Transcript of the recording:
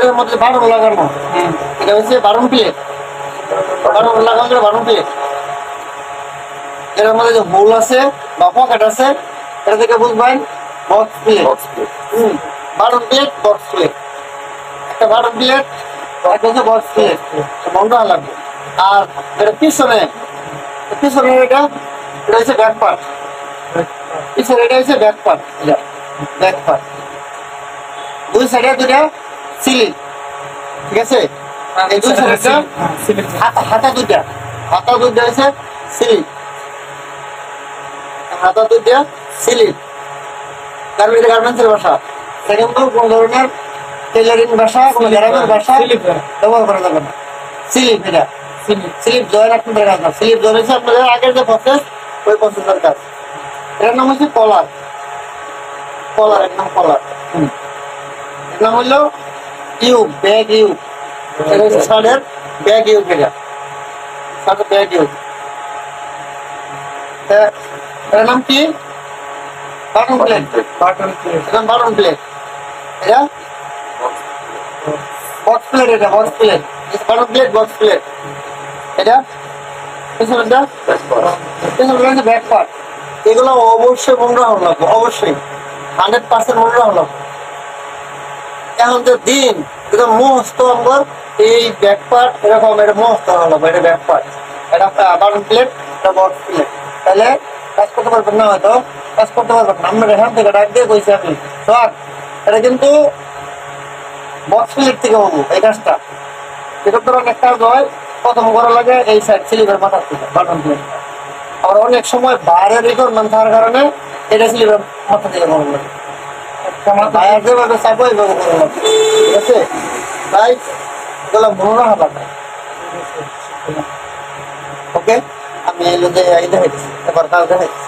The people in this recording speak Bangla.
প্লেটের মধ্যে বারণ লাগানো, এটা হচ্ছে বারণ প্লেট, বারণ লাগানো বারণ প্লেট। এর মধ্যে যে হোল আছে বা পকেট আছে এটা থেকে বুঝবেন বক্স প্লেট। বারণ প্লেট বক্স প্লেট, একটা বারণ প্লেট একটা হচ্ছে বক্স প্লেট, মনটা লাগবে। আর এটা পিছনে, পিছনের এটা এটা হচ্ছে ব্যাক পার্ট, পিছনে এটা হচ্ছে ব্যাক পার্ট, এটা ব্যাক পার্ট। দুই সাইডে দুইটা সিলিং, ঠিক আছে? এই দুই সাইডে হাতা দুইটা, হাতা দুইটা হচ্ছে সিলিং, হাতা দুইটা সিলিং। গার্মেন্টসের ভাষা। সেকেন্ড কোন ধরনের টেলারিং ভাষা, কোন গ্রামের ভাষা ব্যবহার করা যাবে না। স্লিপ, এটা স্লিপ জয়েন আপনাদের কাজ না, স্লিপ জয়েন হচ্ছে আপনাদের আগের যে প্রসেস ওই প্রসেসের কাজ। এটার নাম হচ্ছে কলার, কলার এর নাম কলার। এর নাম হলো টিউব, ব্যাগ ইউব, এটা হচ্ছে শার্টের ব্যাগ ইউব, এটা শার্টের ব্যাগ ইউব। এটার নাম কি? বাটন প্লেট, বাটন প্লেট, এটা বাটন প্লেট। এটা বক্স প্লেট, এটা box plate, button plate box plate. এটা পিছনটা ব্যাক পার্ট। এগুলো অবশ্যই মনে রাখা লাগবে, অবশ্যই 100% মনে রাখা লাগবে। এখন যে দিন এটা মস্ত আমার এই ব্যাক পার্ট এরকম, এটা মস্ত হলো, এটা ব্যাক পার্ট, এটা বাটন প্লেট, এটা বক্স প্লেট। তাহলে কাজ করতে পারবেন না, হয়তো কাজ করতে পারবেন না। আমরা এখান থেকে ডাক দিয়ে কইছি আমি স্যার এটা কিন্তু বক্স প্লেট থেকে হবো এই কাজটা। যেটা তোর অনেক কাজ হয় প্রথম করা লাগে এই সাইড স্লিপের মাথার থেকে বাটন প্লেট। আবার অনেক সময় বাইরের রিকোয়ারমেন্ট থাকার কারণে এটা স্লিপের মাথা থেকে করা লাগে, বাইরে যেভাবে চাপো এইভাবে করা লাগে, ঠিক আছে? তাই এগুলো মনে রাখা লাগে। ওকে, আমি এই দেখাইছি, এবার কাজ দেখাইছি।